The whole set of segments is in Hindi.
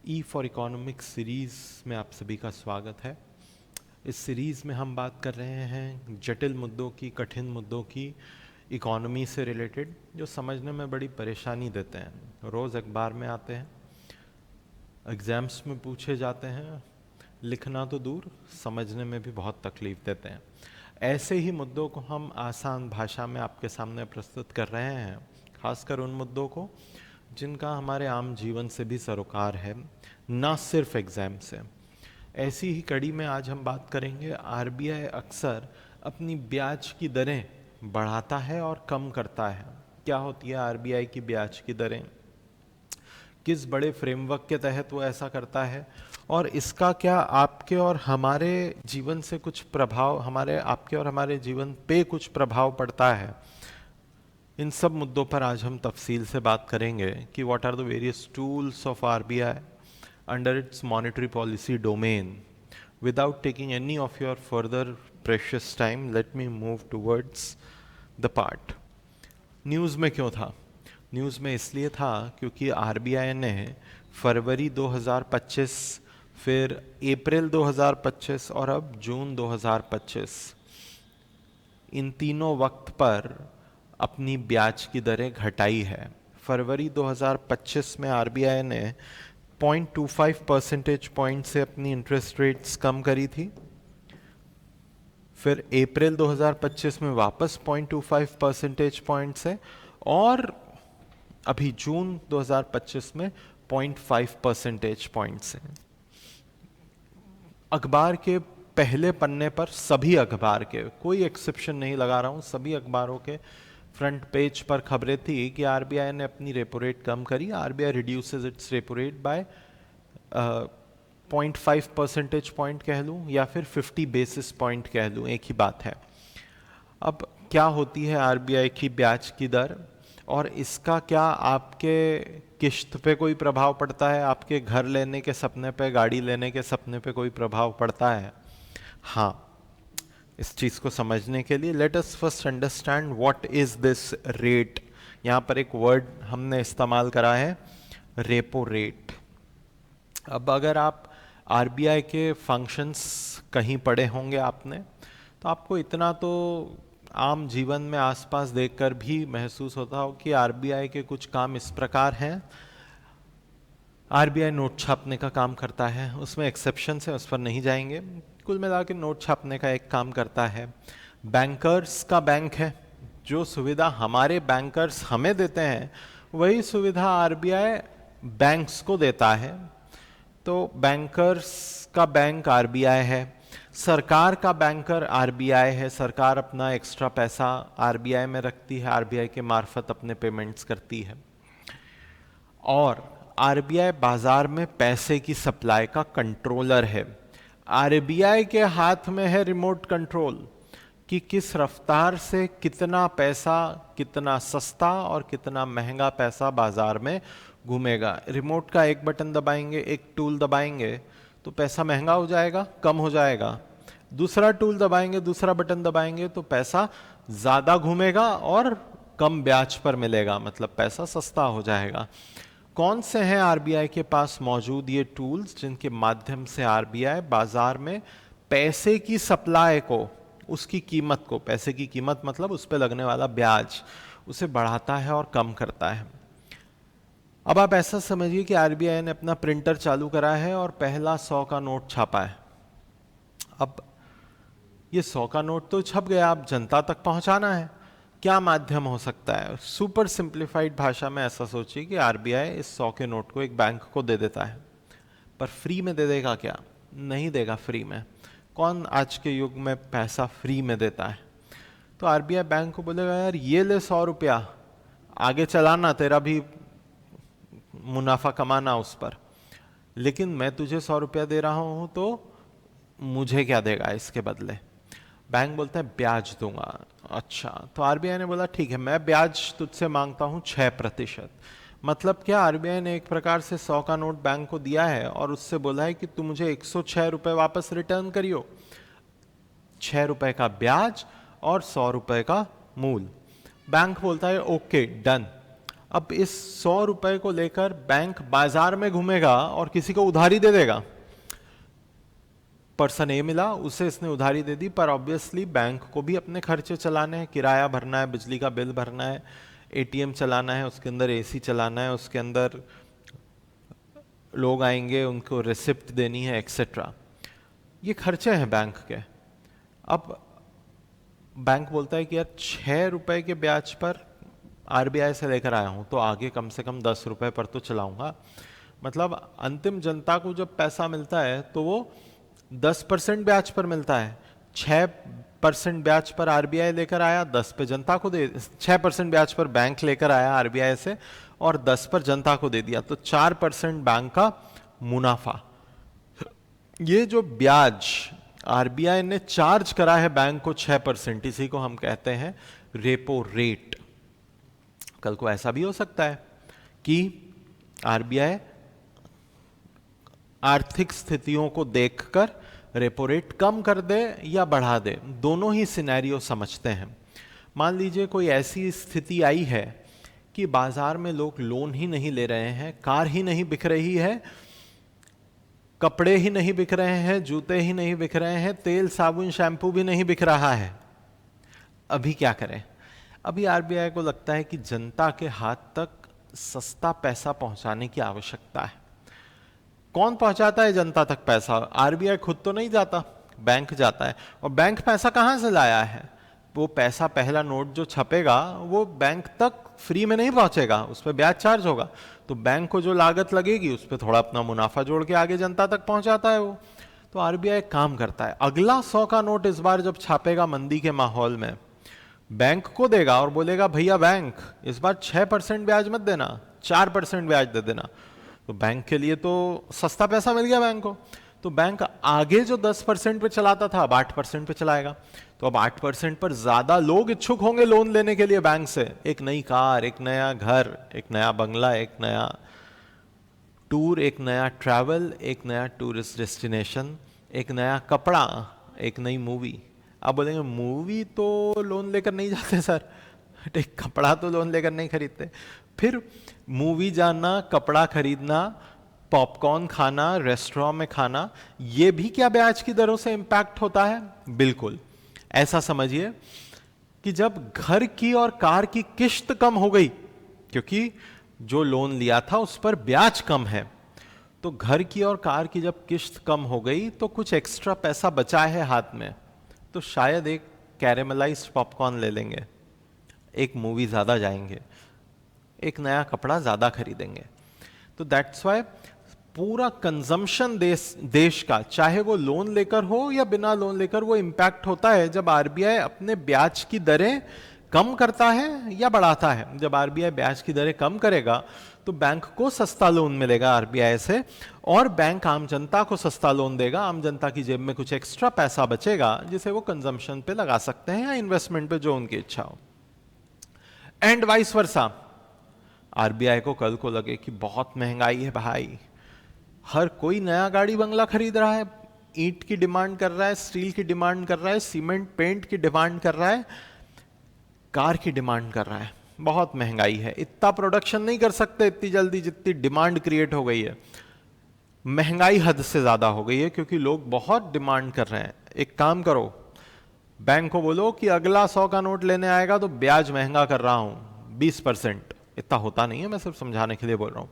ई फॉर इकोनॉमिक्स सीरीज़ में आप सभी का स्वागत है। इस सीरीज़ में हम बात कर रहे हैं जटिल मुद्दों की, कठिन मुद्दों की, इकोनॉमी से रिलेटेड, जो समझने में बड़ी परेशानी देते हैं। रोज़ अखबार में आते हैं, एग्ज़ाम्स में पूछे जाते हैं, लिखना तो दूर, समझने में भी बहुत तकलीफ़ देते हैं। ऐसे ही मुद्दों को हम आसान भाषा में आपके सामने प्रस्तुत कर रहे हैं, खासकर उन मुद्दों को जिनका हमारे आम जीवन से भी सरोकार है, ना सिर्फ एग्ज़ाम से। ऐसी ही कड़ी में आज हम बात करेंगे, आरबीआई अक्सर अपनी ब्याज की दरें बढ़ाता है और कम करता है। क्या होती है आरबीआई की ब्याज की दरें, किस बड़े फ्रेमवर्क के तहत वो ऐसा करता है, और इसका क्या आपके और हमारे जीवन से कुछ प्रभाव, हमारे आपके और हमारे जीवन पे कुछ प्रभाव पड़ता है। इन सब मुद्दों पर आज हम तफसील से बात करेंगे कि what are the various tools of RBI under its monetary policy domain. Without taking any of your further precious time, let me move towards the part. News में क्यों था? न्यूज़ में इसलिए था क्योंकि आरबीआई ने फरवरी 2025, फिर अप्रैल 2025 और अब जून 2025, इन तीनों वक्त पर अपनी ब्याज की दरें घटाई है। फरवरी 2025 में आरबीआई ने 0.25 परसेंटेज पॉइंट से अपनी इंटरेस्ट रेट्स कम करी थी। फिर अप्रैल 2025 में वापस 0.25 परसेंटेज पॉइंट से, और अभी जून 2025 में 0.5 परसेंटेज पॉइंट से। अखबार के पहले पन्ने पर, सभी अखबार के, कोई एक्सेप्शन नहीं लगा रहा हूँ, सभी अखबारों के फ्रंट पेज पर खबरें थी कि आरबीआई ने अपनी रेपो रेट कम करी। RBI reduces it's repo rate by 0.5 percentage point कह लूँ या फिर 50 बेसिस पॉइंट कह लूँ, एक ही बात है। अब क्या होती है आरबीआई की ब्याज की दर, और इसका क्या आपके किश्त पे कोई प्रभाव पड़ता है? आपके घर लेने के सपने पे, गाड़ी लेने के सपने पे कोई प्रभाव पड़ता है? हाँ, इस चीज़ को समझने के लिए let us first understand what is this rate. यहाँ पर एक वर्ड हमने इस्तेमाल करा है, रेपो रेट। अब अगर आप आरबीआई के फंक्शंस कहीं पढ़े होंगे आपने, तो आपको इतना तो आम जीवन में आसपास देखकर भी महसूस होता हो कि आरबीआई के कुछ काम इस प्रकार हैं। आरबीआई नोट छापने का काम करता है, उसमें एक्सेप्शन है, उस पर नहीं जाएंगे। कुल मिला के नोट छापने का एक काम करता है। बैंकर्स का बैंक है, जो सुविधा हमारे बैंकर्स हमें देते हैं वही सुविधा आरबीआई बैंक्स को देता है। तो बैंकर्स का बैंक आरबीआई है, सरकार का बैंकर आरबीआई है। सरकार अपना एक्स्ट्रा पैसा आरबीआई में रखती है, आरबीआई के मार्फत अपने पेमेंट्स करती है। और आरबीआई बाजार में पैसे की सप्लाई का कंट्रोलर है। आरबीआई के हाथ में है रिमोट कंट्रोल कि किस रफ्तार से कितना पैसा, कितना सस्ता और कितना महंगा पैसा बाजार में घूमेगा। रिमोट का एक बटन दबाएंगे, एक टूल दबाएंगे तो पैसा महंगा हो जाएगा, कम हो जाएगा। दूसरा टूल दबाएंगे, दूसरा बटन दबाएंगे तो पैसा ज़्यादा घूमेगा और कम ब्याज पर मिलेगा, मतलब पैसा सस्ता हो जाएगा। कौन से हैं आरबीआई के पास मौजूद ये टूल्स जिनके माध्यम से आरबीआई बाजार में पैसे की सप्लाई को, उसकी कीमत को, पैसे की कीमत मतलब उस पर लगने वाला ब्याज, उसे बढ़ाता है और कम करता है। अब आप ऐसा समझिए कि आरबीआई ने अपना प्रिंटर चालू करा है और पहला 100 का नोट छापा है। अब ये 100 का नोट तो छप गया, अब जनता तक पहुंचाना है। क्या माध्यम हो सकता है? सुपर सिंप्लीफाइड भाषा में ऐसा सोचिए कि आरबीआई इस 100 के नोट को एक बैंक को दे देता है, पर फ्री में दे देगा क्या? नहीं देगा फ्री में। कौन आज के युग में पैसा फ्री में देता है? तो आरबीआई बैंक को बोलेगा, यार ये ले 100 रुपया, आगे चलाना, तेरा भी मुनाफा कमाना उस पर, लेकिन मैं तुझे 100 रुपया दे रहा हूं तो मुझे क्या देगा इसके बदले? बैंक बोलता है ब्याज दूंगा। अच्छा, तो आरबीआई ने बोला ठीक है, मैं ब्याज तुझसे मांगता हूं 6%। मतलब क्या? आरबीआई ने एक प्रकार से 100 का नोट बैंक को दिया है और उससे बोला है कि तू मुझे 106 रुपए वापस रिटर्न करियो, 6 रुपए का ब्याज और 100 रुपए का मूल। बैंक बोलता है ओके डन। अब इस 100 रुपए को लेकर बैंक बाजार में घूमेगा और किसी को उधारी दे देगा। पर्सन ए मिला, उसे इसने उधारी दे दी, पर ऑब्वियसली बैंक को भी अपने खर्चे चलाने हैं, किराया भरना है, बिजली का बिल भरना है, एटीएम चलाना है, उसके अंदर एसी चलाना है, उसके अंदर लोग आएंगे उनको रिसिप्ट देनी है, एक्सेट्रा। ये खर्चे हैं बैंक के। अब बैंक बोलता है कि यार 6 रुपए के ब्याज पर आरबीआई से लेकर आया हूं, तो आगे कम से कम 10 रुपए पर तो चलाऊंगा। मतलब अंतिम जनता को जब पैसा मिलता है तो वो 10% ब्याज पर मिलता है। 6% ब्याज पर आरबीआई लेकर आया, 10 पे जनता को दे, 6% ब्याज पर बैंक लेकर आया आरबीआई से और 10 पर जनता को दे दिया, तो 4% बैंक का मुनाफा। ये जो ब्याज आरबीआई ने चार्ज करा है बैंक को 6%, इसी को हम कहते हैं रेपो रेट। कल को ऐसा भी हो सकता है कि आरबीआई आर्थिक स्थितियों को देखकर रेपो रेट कम कर दे या बढ़ा दे, दोनों ही सिनेरियो समझते हैं। मान लीजिए कोई ऐसी स्थिति आई है कि बाजार में लोग लोन ही नहीं ले रहे हैं, कार ही नहीं बिक रही है, कपड़े ही नहीं बिक रहे हैं, जूते ही नहीं बिक रहे हैं, तेल साबुन शैम्पू भी नहीं बिक रहा है। अभी क्या करें? अभी आरबीआई को लगता है कि जनता के हाथ तक सस्ता पैसा पहुंचाने की आवश्यकता है। कौन पहुंचाता है जनता तक पैसा? आरबीआई खुद तो नहीं जाता, बैंक जाता है। और बैंक पैसा कहां से लाया है? वो पैसा, पहला नोट जो छपेगा वो बैंक तक फ्री में नहीं पहुंचेगा, उस पर ब्याज चार्ज होगा। तो बैंक को जो लागत लगेगी उस पर थोड़ा अपना मुनाफा जोड़ के आगे जनता तक पहुंचाता है वो। तो आरबीआई काम करता है, अगला 100 का नोट इस बार जब छापेगा मंदी के माहौल में, बैंक को देगा और बोलेगा भैया बैंक इस बार 6% ब्याज मत देना, 4% ब्याज दे देना। तो बैंक के लिए तो सस्ता पैसा मिल गया बैंक को। तो बैंक आगे जो 10% पे चलाता था अब 8% पे चलाएगा। तो अब 8% पर ज्यादा लोग इच्छुक होंगे लोन लेने के लिए बैंक से। एक नई कार, एक नया घर, एक नया बंगला, एक नया टूर, एक नया ट्रैवल, एक नया टूरिस्ट डेस्टिनेशन, एक नया कपड़ा, एक नई मूवी। आप बोलेंगे मूवी तो लोन लेकर नहीं जाते सर, एक कपड़ा तो लोन लेकर नहीं खरीदते। फिर मूवी जाना, कपड़ा खरीदना, पॉपकॉर्न खाना, रेस्टोरेंट में खाना, ये भी क्या ब्याज की दरों से इंपैक्ट होता है? बिल्कुल। ऐसा समझिए कि जब घर की और कार की किश्त कम हो गई, क्योंकि जो लोन लिया था उस पर ब्याज कम है, तो घर की और कार की जब किश्त कम हो गई तो कुछ एक्स्ट्रा पैसा बचा है हाथ में, तो शायद एक कैरेमलाइज्ड पॉपकॉर्न ले लेंगे, एक मूवी ज्यादा जाएंगे, एक नया कपड़ा ज्यादा खरीदेंगे। तो दैट्स वाई पूरा कंजम्पशन देश का, चाहे वो लोन लेकर हो या बिना लोन लेकर, वो इंपैक्ट होता है जब आरबीआई अपने ब्याज की दरें कम करता है या बढ़ाता है। जब आरबीआई ब्याज की दरें कम करेगा तो बैंक को सस्ता लोन मिलेगा आरबीआई से, और बैंक आम जनता को सस्ता लोन देगा। आम जनता की जेब में कुछ एक्स्ट्रा पैसा बचेगा जिसे वो कंजम्पशन पे लगा सकते हैं या इन्वेस्टमेंट पे, जो उनकी इच्छा हो। एंड वाइस वर्सा, आरबीआई को कल को लगे कि बहुत महंगाई है भाई, हर कोई नया गाड़ी बंगला खरीद रहा है, ईंट की डिमांड कर रहा है, स्टील की डिमांड कर रहा है, सीमेंट पेंट की डिमांड कर रहा है, कार की डिमांड कर रहा है, बहुत महंगाई है, इतना प्रोडक्शन नहीं कर सकते इतनी जल्दी जितनी डिमांड क्रिएट हो गई है। महंगाई हद से ज्यादा हो गई है क्योंकि लोग बहुत डिमांड कर रहे हैं। एक काम करो, बैंक को बोलो कि अगला 100 का नोट लेने आएगा तो ब्याज महंगा कर रहा हूं 20%। इतना होता नहीं है, मैं सिर्फ समझाने के लिए बोल रहा हूं।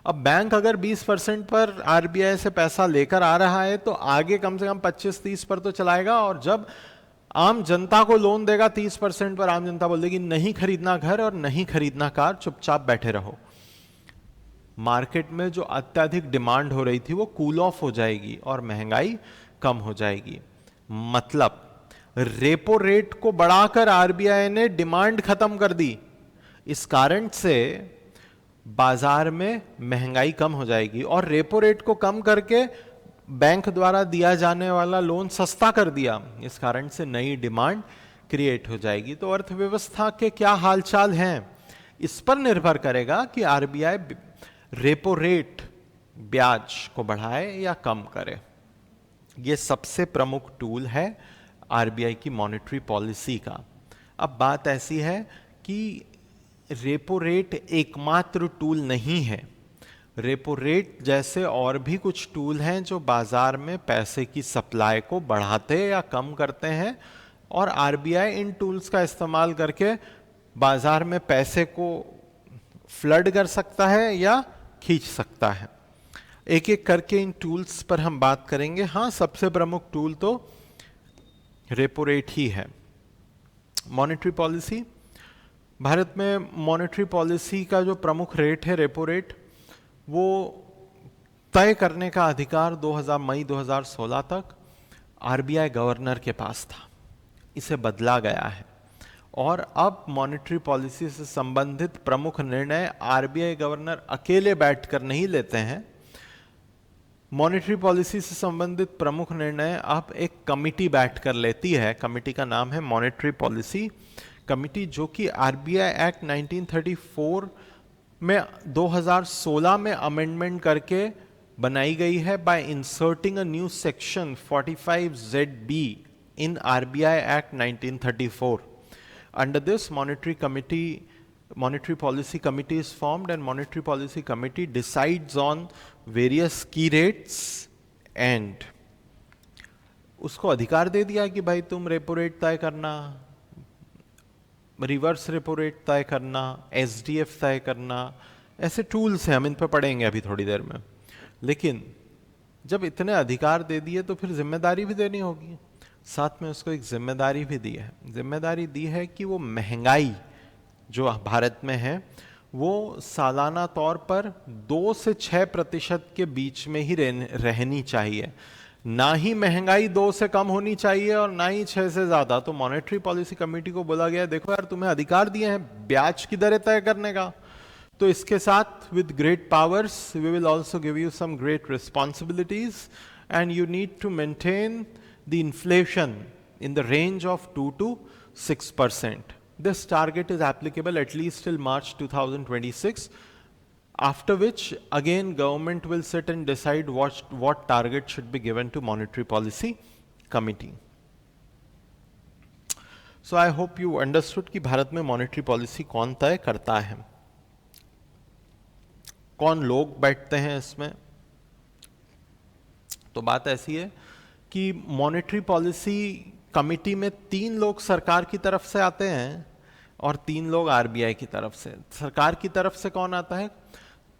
अब बैंक अगर 20% पर आरबीआई से पैसा लेकर आ रहा है तो आगे कम से कम 25-30 पर तो चलाएगा, और जब आम जनता को लोन देगा 30% पर, आम जनता बोल देगी नहीं खरीदना घर और नहीं खरीदना कार, चुपचाप बैठे रहो। मार्केट में जो अत्यधिक डिमांड हो रही थी वो कूल ऑफ हो जाएगी और महंगाई कम हो जाएगी। मतलब रेपो रेट को बढ़ाकर आरबीआई ने डिमांड खत्म कर दी, इस कारण से बाजार में महंगाई कम हो जाएगी, और रेपो रेट को कम करके बैंक द्वारा दिया जाने वाला लोन सस्ता कर दिया, इस कारण से नई डिमांड क्रिएट हो जाएगी। तो अर्थव्यवस्था के क्या हालचाल हैं इस पर निर्भर करेगा कि आरबीआई रेपो रेट, ब्याज को बढ़ाए या कम करे। यह सबसे प्रमुख टूल है आरबीआई की मॉनेटरी पॉलिसी का। अब बात ऐसी है कि रेपो रेट एकमात्र टूल नहीं है। रेपो रेट जैसे और भी कुछ टूल हैं जो बाजार में पैसे की सप्लाई को बढ़ाते या कम करते हैं, और आरबीआई इन टूल्स का इस्तेमाल करके बाजार में पैसे को फ्लड कर सकता है या खींच सकता है। एक एक करके इन टूल्स पर हम बात करेंगे। हाँ, सबसे प्रमुख टूल तो रेपो रेट ही है। मॉनेटरी पॉलिसी, भारत में मॉनेटरी पॉलिसी का जो प्रमुख रेट है रेपो रेट, वो तय करने का अधिकार मई 2016 तक आरबीआई गवर्नर के पास था। इसे बदला गया है और अब मॉनेटरी पॉलिसी से संबंधित प्रमुख निर्णय आरबीआई गवर्नर अकेले बैठकर नहीं लेते हैं। मॉनेटरी पॉलिसी से संबंधित प्रमुख निर्णय अब एक कमिटी बैठकर लेती है। कमिटी का नाम है मॉनेटरी पॉलिसी कमिटी, जो कि आरबीआई एक्ट 1934 में 2016 में अमेंडमेंट करके बनाई गई है bye inserting a new section 45ZB in RBI Act 1934. Under this, monetary policy committee is formed, and monetary policy committee decides on various key rates and उसको अधिकार दे दिया कि भाई तुम रेपो रेट तय करना, रिवर्स रेपो रेट तय करना, एसडीएफ तय करना, ऐसे टूल्स हैं, हम इन पर पढ़ेंगे अभी थोड़ी देर में। लेकिन जब इतने अधिकार दे दिए तो फिर जिम्मेदारी भी देनी होगी। साथ में उसको एक जिम्मेदारी भी दी है। जिम्मेदारी दी है कि वो महंगाई जो भारत में है वो सालाना तौर पर 2 से 6% के बीच में ही रहनी चाहिए। ना ही महंगाई 2 से कम होनी चाहिए और ना ही 6 से ज्यादा। तो मॉनेटरी पॉलिसी कमेटी को बोला गया, देखो यार, तुम्हें अधिकार दिए हैं ब्याज की दरें तय करने का, तो इसके साथ with great powers we will also give you some great responsibilities and you need to maintain the inflation in the range of 2 to 6%. This target is applicable at least till March 2026, after which again government will sit and decide what target should be given to monetary policy committee. So I hope you understood कि भारत में monetary policy कौन तय करता है, कौन लोग बैठते हैं इसमें। तो बात ऐसी है कि मॉनेटरी पॉलिसी कमिटी में 3 लोग सरकार की तरफ से आते हैं और 3 लोग आरबीआई की तरफ से। सरकार की तरफ से कौन आता है?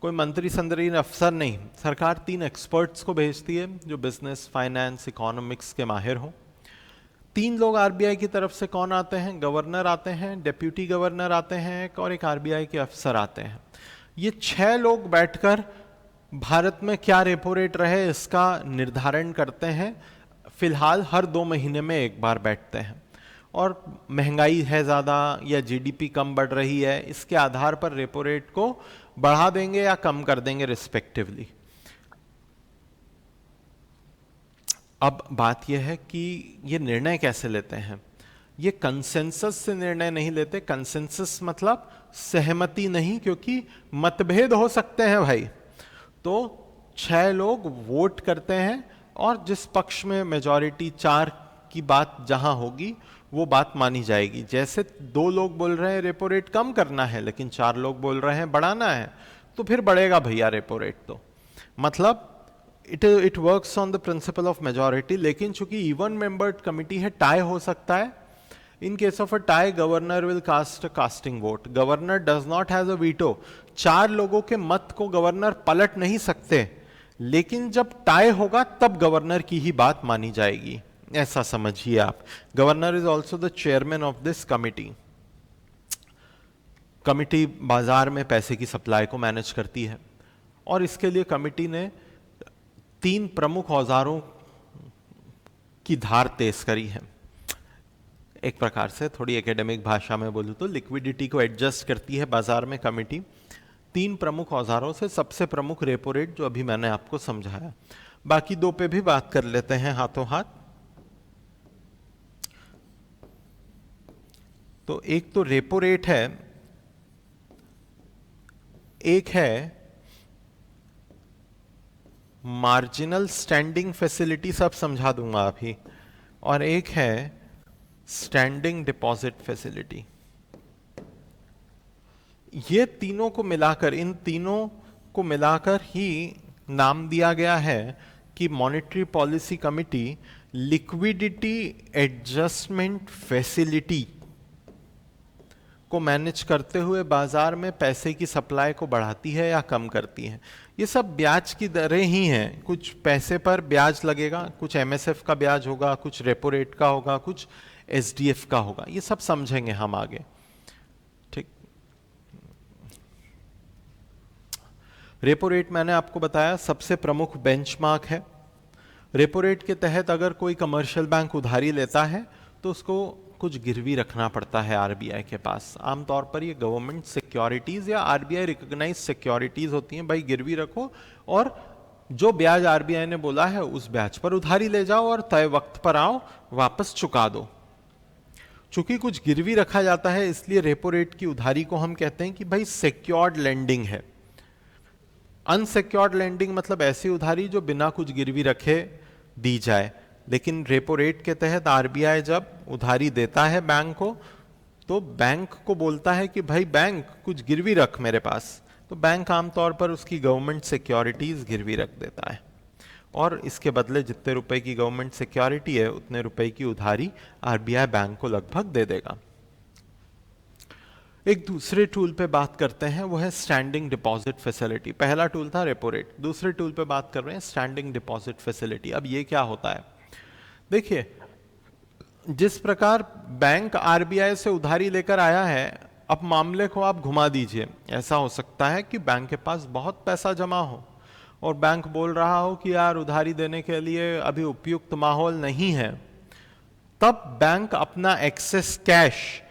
कोई मंत्री संदरी अफसर नहीं, सरकार 3 एक्सपर्ट्स को भेजती है जो बिजनेस, फाइनेंस, इकोनॉमिक्स के माहिर हों। 3 लोग आरबीआई की तरफ से कौन आते हैं? गवर्नर आते हैं, डेप्यूटी गवर्नर आते हैं और एक आरबीआई के अफसर आते हैं। ये 6 लोग बैठकर भारत में क्या रेपो रेट रहे इसका निर्धारण करते हैं। फिलहाल हर 2 महीने में एक बार बैठते हैं और महंगाई है ज़्यादा या जीडीपी कम बढ़ रही है, इसके आधार पर रेपो रेट को बढ़ा देंगे या कम कर देंगे रिस्पेक्टिवली। अब बात यह है कि ये निर्णय कैसे लेते हैं। ये कंसेंसस से निर्णय नहीं लेते। कंसेंसस मतलब सहमति नहीं, क्योंकि मतभेद हो सकते हैं भाई। तो 6 लोग वोट करते हैं और जिस पक्ष में मेजॉरिटी 4 की बात जहां होगी वो बात मानी जाएगी। जैसे 2 लोग बोल रहे हैं रेपो रेट कम करना है लेकिन 4 लोग बोल रहे हैं बढ़ाना है, तो फिर बढ़ेगा भैया रेपो रेट। तो मतलब it works on the principle of majority. लेकिन चूंकि इवन मेंबर्ड कमिटी है, टाई हो सकता है। In case of a tie governor will cast a casting vote. Governor does not has a veto. 4 लोगों के मत को गवर्नर पलट नहीं सकते, लेकिन जब टाई होगा तब गवर्नर की ही बात मानी जाएगी, ऐसा समझिए आप। Governor is also the chairman of this committee. Committee बाजार में पैसे की सप्लाई को मैनेज करती है और इसके लिए कमिटी ने 3 प्रमुख औजारों की धार तेज करी है। एक प्रकार से थोड़ी एकेडमिक भाषा में बोलूं तो लिक्विडिटी को एडजस्ट करती है बाजार में कमिटी 3 प्रमुख औजारों से। सबसे प्रमुख रेपो रेट जो अभी मैंने आपको समझाया। बाकी 2 पे भी बात कर लेते हैं हाथों हाथ। तो एक तो रेपो रेट है, एक है मार्जिनल स्टैंडिंग फैसिलिटी, सब समझा दूंगा अभी, और एक है स्टैंडिंग डिपॉजिट फैसिलिटी। ये तीनों को मिलाकर, इन तीनों को मिलाकर ही नाम दिया गया है कि monetary policy committee liquidity adjustment facility को मैनेज करते हुए बाजार में पैसे की सप्लाई को बढ़ाती है या कम करती है। ये सब ब्याज की दरें ही हैं, कुछ पैसे पर ब्याज लगेगा, कुछ एमएसएफ का ब्याज होगा, कुछ रेपो रेट का होगा, कुछ एसडीएफ का होगा, ये सब समझेंगे हम आगे। ठीक, रेपो रेट मैंने आपको बताया सबसे प्रमुख बेंचमार्क है। रेपो रेट के तहत अगर कोई कमर्शियल बैंक उधारी लेता है तो उसको कुछ गिरवी रखना पड़ता है आरबीआई के पास। आमतौर पर ये गवर्नमेंट सिक्योरिटीज या आरबीआई रिकॉग्नाइज सिक्योरिटीज होती हैं। भाई गिरवी रखो और जो ब्याज आरबीआई ने बोला है उस ब्याज पर उधारी ले जाओ और तय वक्त पर आओ, वापस चुका दो। चूंकि कुछ गिरवी रखा जाता है इसलिए रेपो रेट की उधारी को हम कहते हैं कि भाई सिक्योर्ड लेंडिंग है। अनसिक्योर्ड लेंडिंग मतलब ऐसी उधारी जो बिना कुछ गिरवी रखे दी जाए। लेकिन रेपो रेट के तहत आरबीआई जब उधारी देता है बैंक को तो बैंक को बोलता है कि भाई बैंक कुछ गिरवी रख मेरे पास, तो बैंक आमतौर पर उसकी गवर्नमेंट सिक्योरिटीज गिरवी रख देता है और इसके बदले जितने रुपए की गवर्नमेंट सिक्योरिटी है उतने रुपए की उधारी आरबीआई बैंक को लगभग दे देगा। एक दूसरे टूल पे बात करते हैं, वो है स्टैंडिंग डिपॉजिट फैसिलिटी। पहला टूल था रेपो रेट, दूसरे टूल पे बात कर रहे हैं स्टैंडिंग डिपॉजिट फैसिलिटी। अब ये क्या होता है, देखिए जिस प्रकार बैंक आरबीआई से उधारी लेकर आया है, अब मामले को आप घुमा दीजिए। ऐसा हो सकता है कि बैंक के पास बहुत पैसा जमा हो और बैंक बोल रहा हो कि यार उधारी देने के लिए अभी उपयुक्त माहौल नहीं है, तब बैंक अपना एक्सेस कैश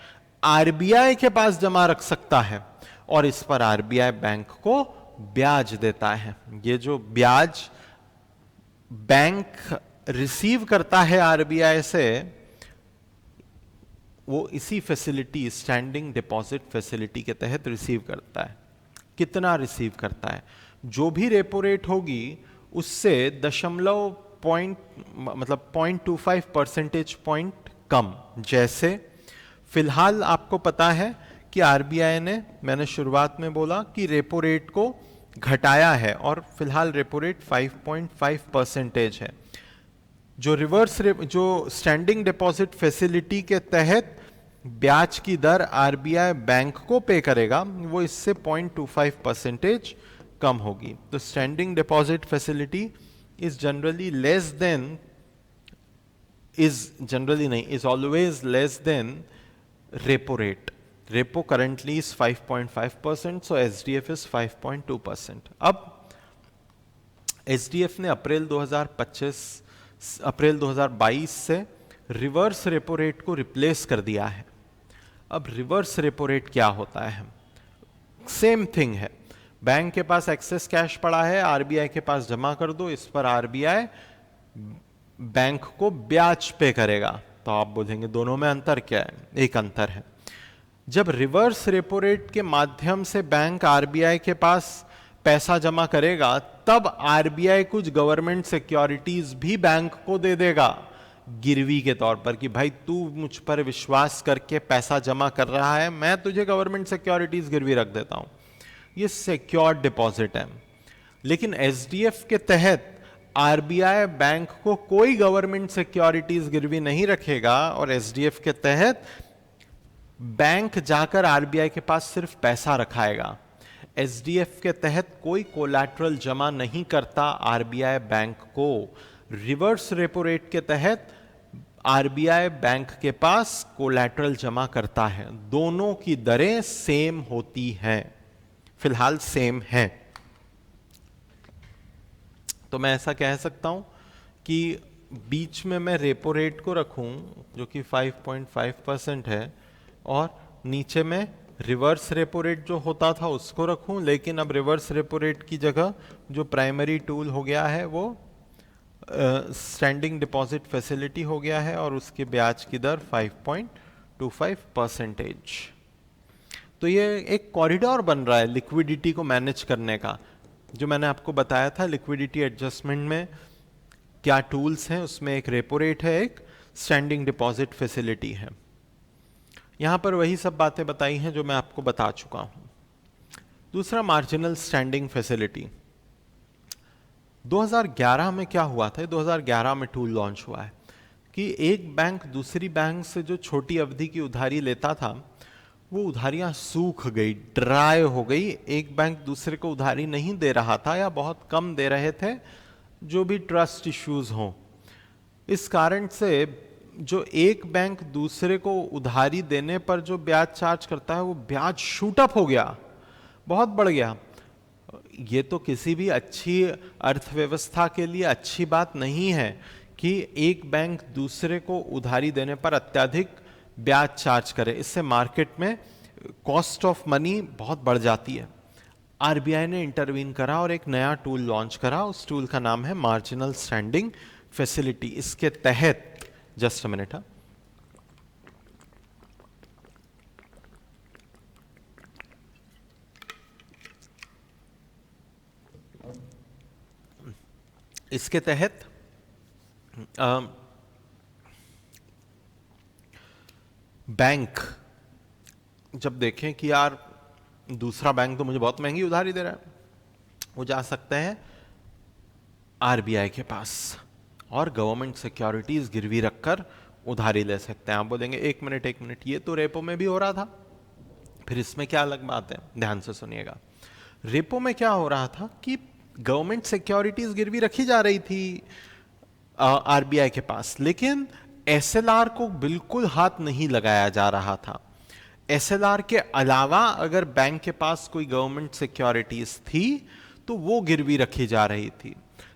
आरबीआई के पास जमा रख सकता है और इस पर आरबीआई बैंक को ब्याज देता है। ये जो ब्याज बैंक रिसीव करता है आरबीआई से, वो इसी फैसिलिटी स्टैंडिंग डिपॉजिट फैसिलिटी के तहत रिसीव करता है। कितना रिसीव करता है, जो भी रेपो रेट होगी उससे 0.25 परसेंटेज पॉइंट कम। जैसे फिलहाल आपको पता है कि आरबीआई ने, मैंने शुरुआत में बोला कि रेपो रेट को घटाया है और फिलहाल रेपो रेट 5.5 परसेंटेज है। जो स्टैंडिंग डिपॉजिट फैसिलिटी के तहत ब्याज की दर आरबीआई बैंक को पे करेगा वो इससे 0.25 परसेंटेज कम होगी। तो standing deposit facility is generally less than, is always less than repo rate. Repo currently is 5.5%, so SDF is 5.2%। अब एसडीएफ ने अप्रैल 2022 से रिवर्स रेपो रेट को रिप्लेस कर दिया है। अब रिवर्स रेपो रेट क्या होता है, सेम थिंग है। बैंक के पास एक्सेस कैश पड़ा है, आरबीआई के पास जमा कर दो, इस पर आरबीआई बैंक को ब्याज पे करेगा। तो आप बोलेंगे दोनों में अंतर क्या है? एक अंतर है, जब रिवर्स रेपो रेट के माध्यम से बैंक आरबीआई के पास पैसा जमा करेगा तब आरबीआई कुछ गवर्नमेंट सिक्योरिटीज भी बैंक को दे देगा गिरवी के तौर पर कि भाई तू मुझ पर विश्वास करके पैसा जमा कर रहा है, मैं तुझे गवर्नमेंट सिक्योरिटीज गिरवी रख देता हूं। ये सिक्योर्ड डिपॉजिट है। लेकिन एसडीएफ के तहत आरबीआई बैंक को कोई गवर्नमेंट सिक्योरिटीज गिरवी नहीं रखेगा और एसडीएफ के तहत बैंक जाकर आरबीआई के पास सिर्फ पैसा रखाएगा। एसडीएफ के तहत कोई कोलैटरल जमा नहीं करता आरबीआई बैंक को। रिवर्स रेपो रेट के तहत आरबीआई बैंक के पास कोलैटरल जमा करता है। दोनों की दरें सेम होती हैं, फिलहाल सेम है। तो मैं ऐसा कह सकता हूं कि बीच में मैं रेपो रेट को रखूं जो कि 5.5% है और नीचे में रिवर्स रेपो रेट जो होता था उसको रखूं। लेकिन अब रिवर्स रेपो रेट की जगह जो प्राइमरी टूल हो गया है वो स्टैंडिंग डिपॉजिट फैसिलिटी हो गया है और उसके ब्याज की दर 5.25%। तो ये एक कॉरिडोर बन रहा है लिक्विडिटी को मैनेज करने का। जो मैंने आपको बताया था लिक्विडिटी एडजस्टमेंट में क्या टूल्स हैं, उसमें एक रेपो रेट है, एक स्टैंडिंग डिपॉजिट फैसिलिटी है। यहां पर वही सब बातें बताई हैं जो मैं आपको बता चुका हूं। दूसरा मार्जिनल स्टैंडिंग फैसिलिटी। 2011 में क्या हुआ था, 2011 में टूल लॉन्च हुआ है कि एक बैंक दूसरी बैंक से जो छोटी अवधि की उधारी लेता था वो उधारियां सूख गई, ड्राई हो गई। एक बैंक दूसरे को उधारी नहीं दे रहा था या बहुत कम दे रहे थे, जो भी ट्रस्ट इश्यूज हों। इस कारण से जो एक बैंक दूसरे को उधारी देने पर जो ब्याज चार्ज करता है वो ब्याज शूट अप हो गया, बहुत बढ़ गया। ये तो किसी भी अच्छी अर्थव्यवस्था के लिए अच्छी बात नहीं है कि एक बैंक दूसरे को उधारी देने पर अत्यधिक ब्याज चार्ज करे। इससे मार्केट में कॉस्ट ऑफ मनी बहुत बढ़ जाती है। आरबीआई ने इंटरवीन करा और एक नया टूल लॉन्च करा। उस टूल का नाम है मार्जिनल स्टैंडिंग फैसिलिटी। इसके तहत, जस्ट अ मिनट, इसके तहत बैंक जब देखें कि यार दूसरा बैंक तो मुझे बहुत महंगी उधारी दे रहा है, वो जा सकते हैं आरबीआई के पास और गवर्नमेंट सिक्योरिटीज गिरवी रखकर उधारी ले सकते हैं। आप बोलेंगे एक मिनट, ये तो रेपो में भी हो रहा था। फिर इसमें क्या अलग बात है, ध्यान से सुनिएगा। रेपो में क्या हो रहा था कि गवर्नमेंट सिक्योरिटीज गिरवी रखी जा रही थी आरबीआई के पास, लेकिन एसएलआर को बिल्कुल हाथ नहीं लगाया जा रहा था। एसएलआर के अलावा अगर बैंक के पास कोई गवर्नमेंट सिक्योरिटीज थी तो वो गिरवी रखी जा रही थी।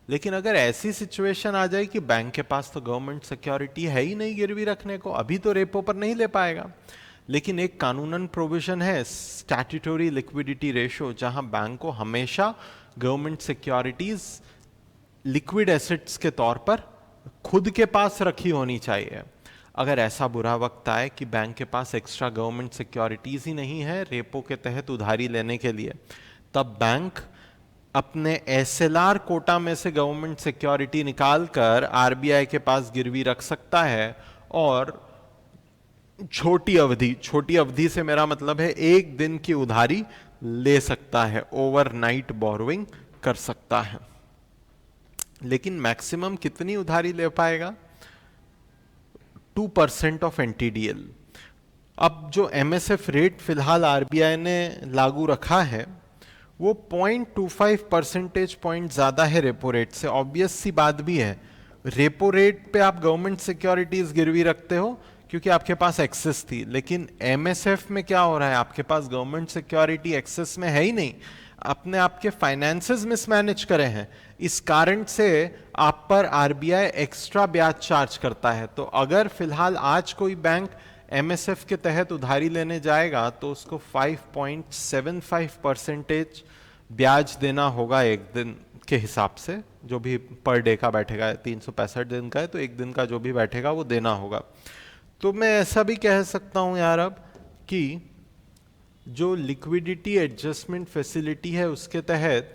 लेकिन अगर ऐसी सिचुएशन आ जाए कि बैंक के पास तो गवर्नमेंट सिक्योरिटी है ही नहीं गिरवी रखने को, अभी तो रेपो पर नहीं ले पाएगा। लेकिन एक कानूनन प्रोविजन है, स्टैट्यूटरी लिक्विडिटी रेशो, जहां बैंक को हमेशा गवर्नमेंट सिक्योरिटीज लिक्विड एसेट्स के तौर पर खुद के पास रखी होनी चाहिए। अगर ऐसा बुरा वक्त आए कि बैंक के पास एक्स्ट्रा गवर्नमेंट सिक्योरिटीज ही नहीं है रेपो के तहत उधारी लेने के लिए, तब बैंक अपने एसएलआर कोटा में से गवर्नमेंट सिक्योरिटी निकालकर आरबीआई के पास गिरवी रख सकता है और छोटी अवधि से मेरा मतलब है एक दिन की उधारी ले सकता है, ओवरनाइट बोरोइंग कर सकता है। लेकिन मैक्सिमम कितनी उधारी ले पाएगा? 2% ऑफ एनटीडीएल। अब जो एमएसएफ रेट फिलहाल आरबीआई ने लागू रखा है वो 0.25 परसेंटेज पॉइंट ज्यादा है रेपो रेट से। ऑब्वियस सी बात भी है, रेपो रेट पे आप गवर्नमेंट सिक्योरिटीज गिरवी रखते हो क्योंकि आपके पास एक्सेस थी, लेकिन एमएसएफ में क्या हो रहा है, आपके पास गवर्नमेंट सिक्योरिटी एक्सेस में है ही नहीं, अपने आपके फाइनेंसेस मिसमैनेज करे हैं। इस कारण से आप पर आरबीआई एक्स्ट्रा ब्याज चार्ज करता है। तो अगर फिलहाल आज कोई बैंक एमएसएफ के तहत उधारी लेने जाएगा तो उसको 5.75 परसेंटेज ब्याज देना होगा एक दिन के हिसाब से, जो भी पर डे का बैठेगा, 365 दिन का है तो एक दिन का जो भी बैठेगा वो देना होगा। तो मैं ऐसा भी कह सकता हूं यार अब कि जो लिक्विडिटी एडजस्टमेंट फैसिलिटी है उसके तहत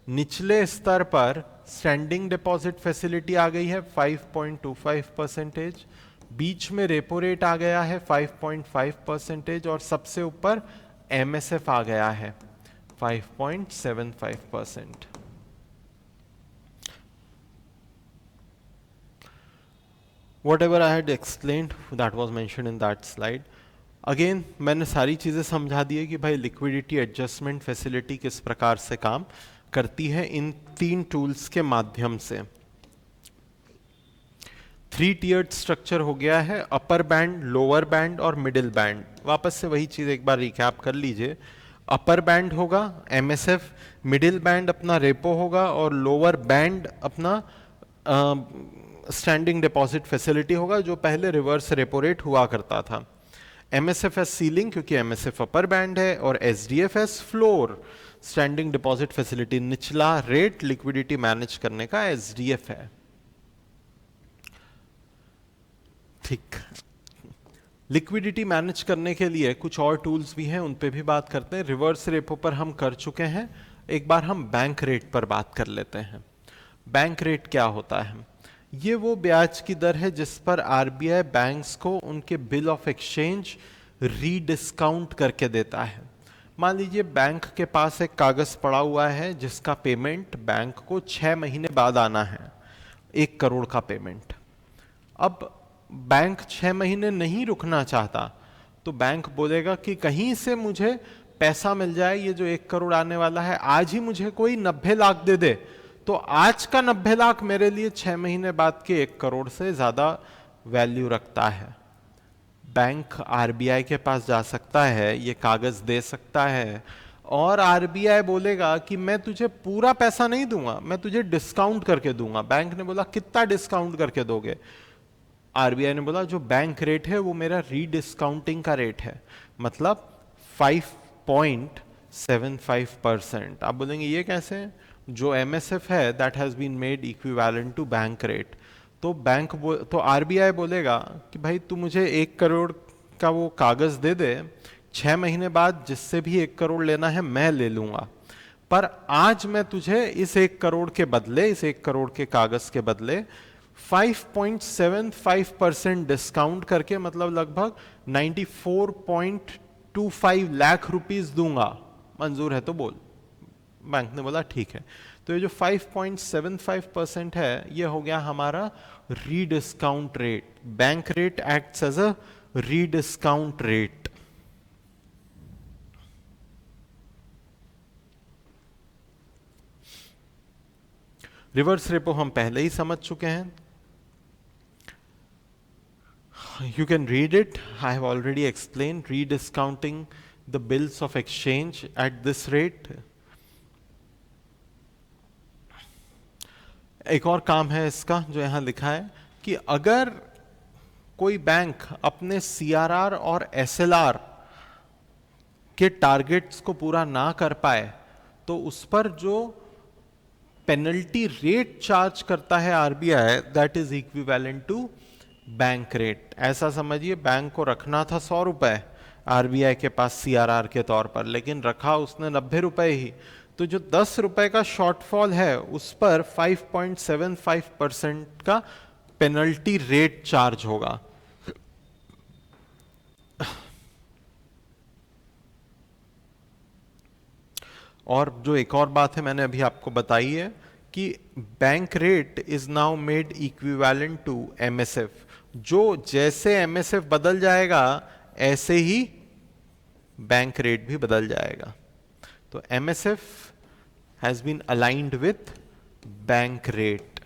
निचले स्तर पर स्टैंडिंग डिपॉजिट फैसिलिटी आ गई है 5.25 परसेंटेज, बीच में रेपो रेट आ गया है 5.5 परसेंटेज और सबसे ऊपर एमएसएफ आ गया है 5.75%। Whatever I had explained that was mentioned in that slide. Again मैंने सारी चीज़ें समझा दी है कि भाई लिक्विडिटी एडजस्टमेंट फैसिलिटी किस प्रकार से काम करती है इन 3 टूल्स के माध्यम से। 3 टियर्ड स्ट्रक्चर हो गया है, अपर बैंड, लोअर बैंड और मिडिल बैंड। वापस से वही चीज़ एक बार रिकैप कर लीजिए। अपर बैंड होगा एमएसएफ, मिडिल बैंड अपना रेपो होगा और लोअर बैंड अपना स्टैंडिंग डिपॉजिट फैसिलिटी होगा, जो पहले रिवर्स रेपो रेट हुआ करता था। एमएसएफ एस सीलिंग क्योंकि एमएसएफ अपर बैंड है और SDF S floor, standing deposit facility, निचला रेट लिक्विडिटी मैनेज करने का एसडीएफ है। ठीक, लिक्विडिटी मैनेज करने के लिए कुछ और टूल्स भी हैं, उन पे भी बात करते हैं। रिवर्स रेपो पर हम कर चुके हैं, एक बार हम बैंक रेट पर बात कर लेते हैं। बैंक रेट क्या होता है? ये वो ब्याज की दर है जिस पर आरबीआई बैंक्स को उनके बिल ऑफ एक्सचेंज रीडिस्काउंट करके देता है। मान लीजिए बैंक के पास एक कागज पड़ा हुआ है जिसका पेमेंट बैंक को 6 महीने बाद आना है, 1 करोड़ का पेमेंट। अब बैंक 6 महीने नहीं रुकना चाहता, तो बैंक बोलेगा कि कहीं से मुझे पैसा मिल जाए, ये जो 1 करोड़ आने वाला है आज ही मुझे कोई 90 लाख दे दे, तो आज का 90 लाख मेरे लिए 6 महीने बाद के 1 करोड़ से ज्यादा वैल्यू रखता है। बैंक आरबीआई के पास जा सकता है, ये कागज दे सकता है, और आरबीआई बोलेगा कि मैं तुझे पूरा पैसा नहीं दूंगा, मैं तुझे डिस्काउंट करके दूंगा। बैंक ने बोला कितना डिस्काउंट करके दोगे? आरबीआई ने बोला जो बैंक रेट है वो मेरा रीडिस्काउंटिंग का रेट है, मतलब 5.75%। आप बोलेंगे ये कैसे? जो एमएसएफ है that has been made equivalent to bank rate. तो आरबीआई बोलेगा कि भाई तू मुझे 1 करोड़ का वो कागज दे दे, 6 महीने बाद जिससे भी 1 करोड़ लेना है मैं ले लूंगा, पर आज मैं तुझे इस 1 करोड़ के बदले, इस 1 करोड़ के कागज के बदले 5.75% डिस्काउंट करके, मतलब लगभग 94.25 लाख रुपीस दूंगा। मंजूर है तो बोल। बैंक ने बोला ठीक है। तो ये जो 5.75% है ये हो गया हमारा rediscount rate. Bank rate acts as a rediscount rate. Reverse repo हम पहले ही समझ चुके हैं। You can read it. I have already explained rediscounting the bills of exchange at this rate. एक और काम है इसका जो यहां लिखा है कि अगर कोई बैंक अपने सीआरआर और एसएलआर के टारगेट्स को पूरा ना कर पाए तो उस पर जो पेनल्टी रेट चार्ज करता है RBI, that is equivalent to bank rate. ऐसा समझिए बैंक को रखना था 100 रुपए आरबीआई के पास सीआरआर के तौर पर, लेकिन रखा उसने 90 रुपए ही, तो जो 10 रुपए का शॉर्टफॉल है उस पर 5.75% का पेनल्टी रेट चार्ज होगा। और जो एक और बात है मैंने अभी आपको बताई है कि bank rate is now made equivalent to MSF. जो जैसे एमएसएफ बदल जाएगा ऐसे ही बैंक रेट भी बदल जाएगा। तो MSF has been aligned with bank rate.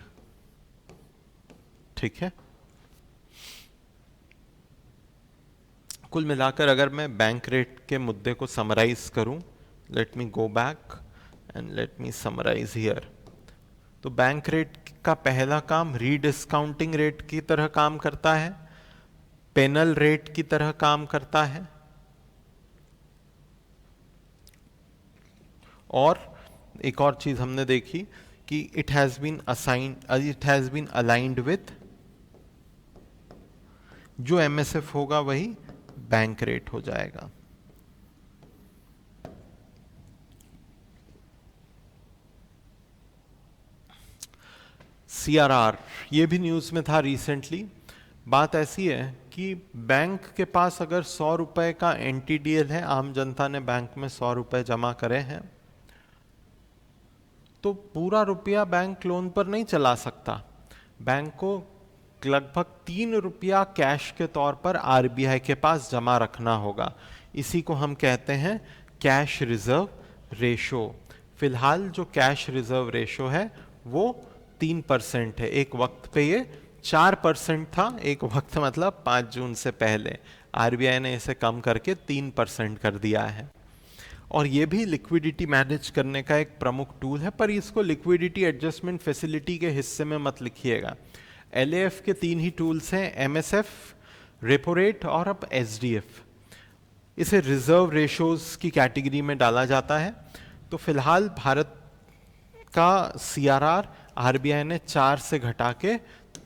ठीक है। कुल मिलाकर अगर मैं बैंक रेट के मुद्दे को समराइज करूं, let me go back and let me summarise here. तो बैंक रेट का पहला काम रीडिस्काउंटिंग रेट की तरह काम करता है, पेनल रेट की तरह काम करता है, और एक और चीज हमने देखी कि it has been aligned with, जो एमएसएफ होगा वही बैंक रेट हो जाएगा। सीआरआर ये भी न्यूज में था रिसेंटली। बात ऐसी है कि बैंक के पास अगर 100 रुपए का एनटीडीएल है, आम जनता ने बैंक में 100 रुपए जमा करे हैं, तो पूरा रुपया बैंक लोन पर नहीं चला सकता। बैंक को लगभग 3 रुपया कैश के तौर पर आरबीआई के पास जमा रखना होगा। इसी को हम कहते हैं कैश रिजर्व रेशो। फिलहाल जो कैश रिजर्व रेशो है वो 3% है। एक वक्त पे ये 4% था, एक वक्त मतलब 5 जून से पहले। आरबीआई ने इसे कम करके 3% कर दिया है। और ये भी लिक्विडिटी मैनेज करने का एक प्रमुख टूल है, पर इसको लिक्विडिटी एडजस्टमेंट फैसिलिटी के हिस्से में मत लिखिएगा। एलएएफ के 3 ही टूल्स हैं, एमएसएफ, रेपो रेट और अब एसडीएफ। इसे रिजर्व रेशोज की कैटेगरी में डाला जाता है। तो फिलहाल भारत का सीआरआर आरबीआई ने 4 से घटा के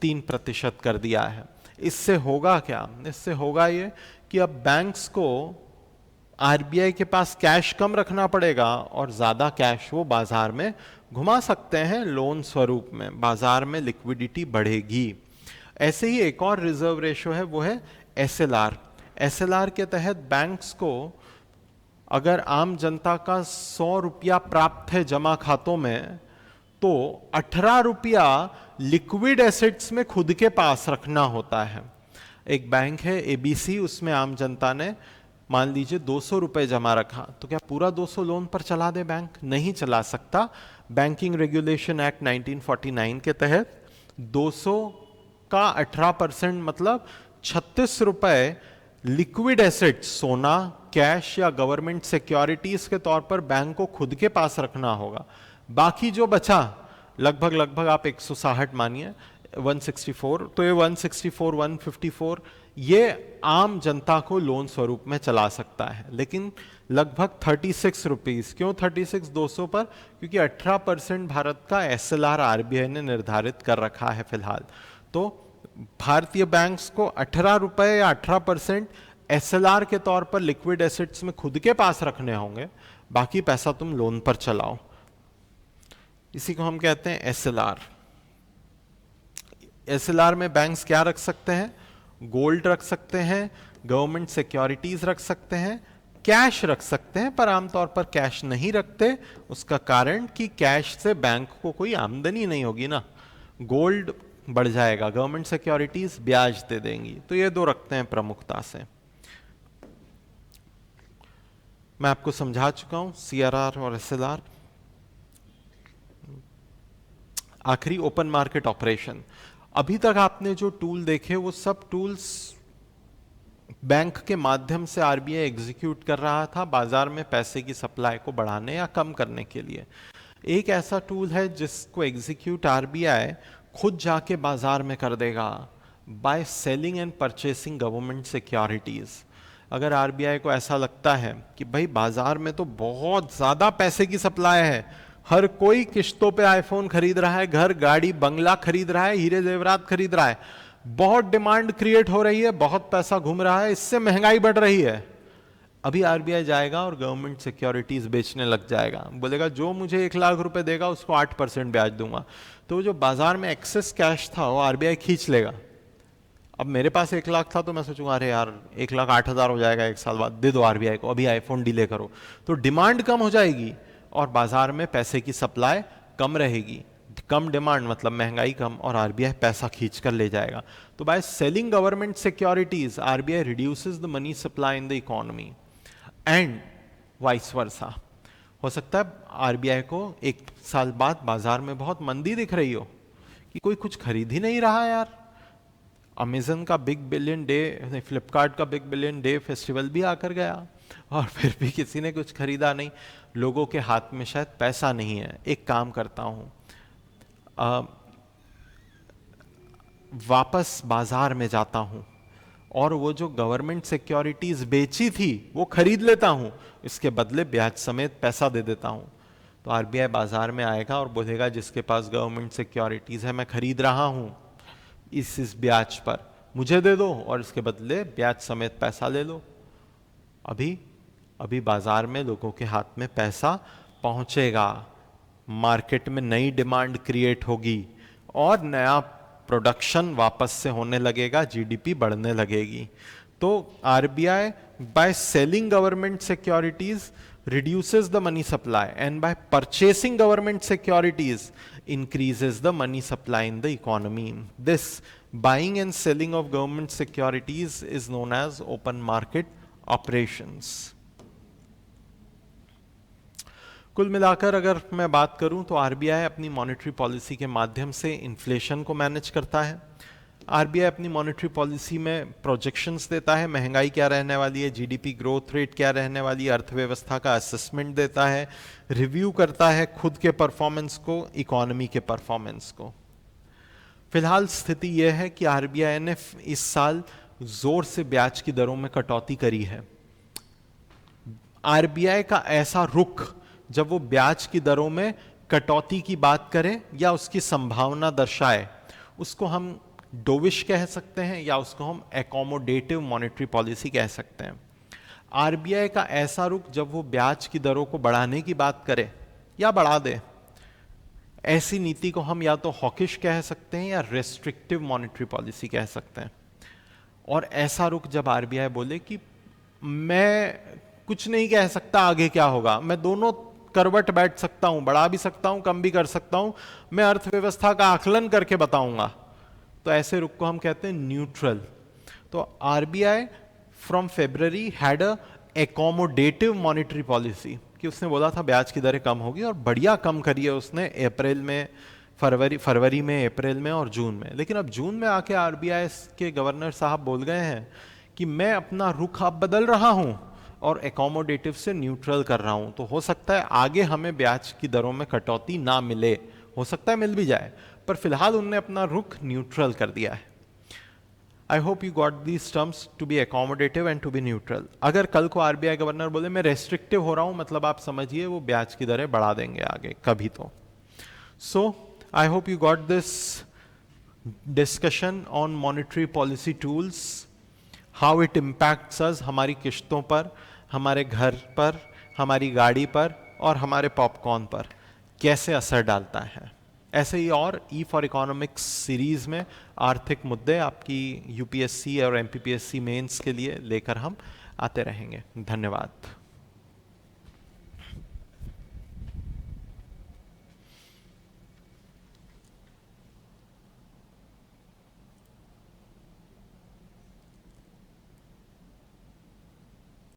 3% कर दिया है। इससे होगा क्या? इससे होगा ये कि अब बैंक्स को आरबीआई के पास कैश कम रखना पड़ेगा और ज्यादा कैश वो बाजार में घुमा सकते हैं लोन स्वरूप में। बाजार में लिक्विडिटी बढ़ेगी। ऐसे ही एक और रिजर्व रेशो है, वो है एसएलआर। एसएलआर के तहत बैंक्स को अगर आम जनता का 100 रुपया प्राप्त है जमा खातों में, तो 18 रुपया लिक्विड एसेट्स में खुद के पास रखना होता है। एक बैंक है एबीसी, उसमें आम जनता ने मान लीजिए 200 रुपए जमा रखा, तो क्या पूरा 200 लोन पर चला दे बैंक? नहीं चला सकता। बैंकिंग रेगुलेशन एक्ट 1949 के तहत 200 का 18% मतलब 36 रुपए लिक्विड एसेट, सोना, कैश या गवर्नमेंट सिक्योरिटीज के तौर पर बैंक को खुद के पास रखना होगा। बाकी जो बचा लगभग आप 160 मानिए 164, तो ये 164 154 ये आम जनता को लोन स्वरूप में चला सकता है, लेकिन लगभग 36 रुपीज। क्यों 36? 200 पर, क्योंकि 18% भारत का एसएलआर आरबीआई ने निर्धारित कर रखा है फिलहाल। तो भारतीय बैंक्स को 18 रुपए या 18% एसएलआर के तौर पर लिक्विड एसेट्स में खुद के पास रखने होंगे, बाकी पैसा तुम लोन पर चलाओ। इसी को हम कहते हैं एसएलआर। एसएलआर में बैंक्स क्या रख सकते हैं? गोल्ड रख सकते हैं, गवर्नमेंट सिक्योरिटीज रख सकते हैं, कैश रख सकते हैं, पर आमतौर पर कैश नहीं रखते। उसका कारण कि कैश से बैंक को कोई आमदनी नहीं होगी ना, गोल्ड बढ़ जाएगा, गवर्नमेंट सिक्योरिटीज ब्याज दे देंगी। तो ये दो रखते हैं प्रमुखता से। मैं आपको समझा चुका हूं सीआरआर और एसएलआर। आखिरी ओपन मार्केट ऑपरेशन। अभी तक आपने जो टूल देखे वो सब टूल्स बैंक के माध्यम से आरबीआई एग्जीक्यूट कर रहा था बाजार में पैसे की सप्लाई को बढ़ाने या कम करने के लिए। एक ऐसा टूल है जिसको एग्जीक्यूट आरबीआई खुद जाके बाजार में कर देगा, by selling and purchasing government securities. अगर आरबीआई को ऐसा लगता है कि भाई बाजार में तो बहुत ज्यादा पैसे की सप्लाई है, हर कोई किश्तों पे आईफोन खरीद रहा है, घर गाड़ी बंगला खरीद रहा है, हीरे जेवरात खरीद रहा है, बहुत डिमांड क्रिएट हो रही है, बहुत पैसा घूम रहा है, इससे महंगाई बढ़ रही है, अभी आरबीआई जाएगा और गवर्नमेंट सिक्योरिटीज बेचने लग जाएगा। बोलेगा जो मुझे 1 लाख रुपए देगा उसको 8% ब्याज दूंगा। तो जो बाजार में एक्सेस कैश था वो आरबीआई खींच लेगा। अब मेरे पास 1 लाख था तो मैं सोचूंगा अरे यार 1,08,000 हो जाएगा 1 साल बाद, दे दो आरबीआई को, अभी आईफोन डिले करो। तो डिमांड कम हो जाएगी और बाजार में पैसे की सप्लाई कम रहेगी। कम डिमांड मतलब महंगाई कम, और आरबीआई पैसा खींच कर ले जाएगा। तो by selling government securities RBI reduces the money supply in the economy and vice versa. हो सकता है आरबीआई को 1 साल बाद बाजार में बहुत मंदी दिख रही हो कि कोई कुछ खरीद ही नहीं रहा यार। अमेजन का बिग बिलियन डे, फ्लिपकार्ट का बिग बिलियन डे फेस्टिवल भी आकर गया और फिर भी किसी ने कुछ खरीदा नहीं। लोगों के हाथ में शायद पैसा नहीं है। एक काम करता हूं, वापस बाजार में जाता हूं और वो जो गवर्नमेंट सिक्योरिटीज बेची थी वो खरीद लेता हूं, इसके बदले ब्याज समेत पैसा दे देता हूं। तो आरबीआई बाजार में आएगा और बोलेगा जिसके पास गवर्नमेंट सिक्योरिटीज है मैं खरीद रहा हूं इस ब्याज पर, मुझे दे दो और इसके बदले ब्याज समेत पैसा ले लो। अभी बाजार में लोगों के हाथ में पैसा पहुंचेगा, मार्केट में नई डिमांड क्रिएट होगी और नया प्रोडक्शन वापस से होने लगेगा, जीडीपी बढ़ने लगेगी। तो RBI by selling government securities reduces the money supply and by purchasing government securities increases the money supply in the economy. This buying and selling of government securities is known as open market operations. कुल मिलाकर अगर मैं बात करूं तो आरबीआई अपनी मॉनेटरी पॉलिसी के माध्यम से इन्फ्लेशन को मैनेज करता है। आरबीआई अपनी मॉनेटरी पॉलिसी में प्रोजेक्शंस देता है, महंगाई क्या रहने वाली है, जीडीपी ग्रोथ रेट क्या रहने वाली है, अर्थव्यवस्था का असेसमेंट देता है, रिव्यू करता है खुद के परफॉर्मेंस को, इकोनॉमी के परफॉर्मेंस को। फिलहाल स्थिति यह है कि आरबीआई ने इस साल जोर से ब्याज की दरों में कटौती करी है। आरबीआई का ऐसा रुख जब वो ब्याज की दरों में कटौती की बात करे या उसकी संभावना दर्शाए, उसको हम डोविश कह सकते हैं या उसको हम एकोमोडेटिव मॉनेटरी पॉलिसी कह सकते हैं। आरबीआई का ऐसा रुख जब वो ब्याज की दरों को बढ़ाने की बात करे या बढ़ा दे, ऐसी नीति को हम या तो हॉकिश कह सकते हैं या रेस्ट्रिक्टिव मॉनेटरी पॉलिसी कह सकते हैं। और ऐसा रुख जब आरबीआई बोले कि मैं कुछ नहीं कह सकता आगे क्या होगा, मैं दोनों करवट बैठ सकता हूं, बढ़ा भी सकता हूं, कम भी कर सकता हूं, मैं अर्थव्यवस्था का आकलन करके बताऊंगा। तो ऐसे रुख को हम कहते हैं न्यूट्रल। तो RBI from February had a accommodative monetary policy, कि उसने बोला था ब्याज की दरें कम होगी, और बढ़िया कम करी है उसने अप्रैल में, फरवरी में, अप्रैल में और जून में। लेकिन अब जून में आके आरबीआई के गवर्नर साहब बोल गए हैं कि मैं अपना रुख अब बदल रहा हूं और एकोमोडेटिव से न्यूट्रल कर रहा हूं। तो हो सकता है आगे हमें ब्याज की दरों में कटौती ना मिले, हो सकता है मिल भी जाए, पर फिलहाल उन्होंने अपना रुख न्यूट्रल कर दिया है। I hope you got these terms to be accommodative and to be neutral. अगर कल को आरबीआई गवर्नर बोले मैं रेस्ट्रिक्टिव हो रहा हूं, मतलब आप समझिए वो ब्याज की दरें बढ़ा देंगे आगे कभी तो। So I hope you got this discussion on monetary policy tools, how it impacts us, हमारी किश्तों पर, हमारे घर पर, हमारी गाड़ी पर और हमारे पॉपकॉर्न पर कैसे असर डालता है। ऐसे ही और ई फॉर इकोनॉमिक्स सीरीज में आर्थिक मुद्दे आपकी यूपीएससी और एमपीपीएससी मेंस के लिए लेकर हम आते रहेंगे। धन्यवाद।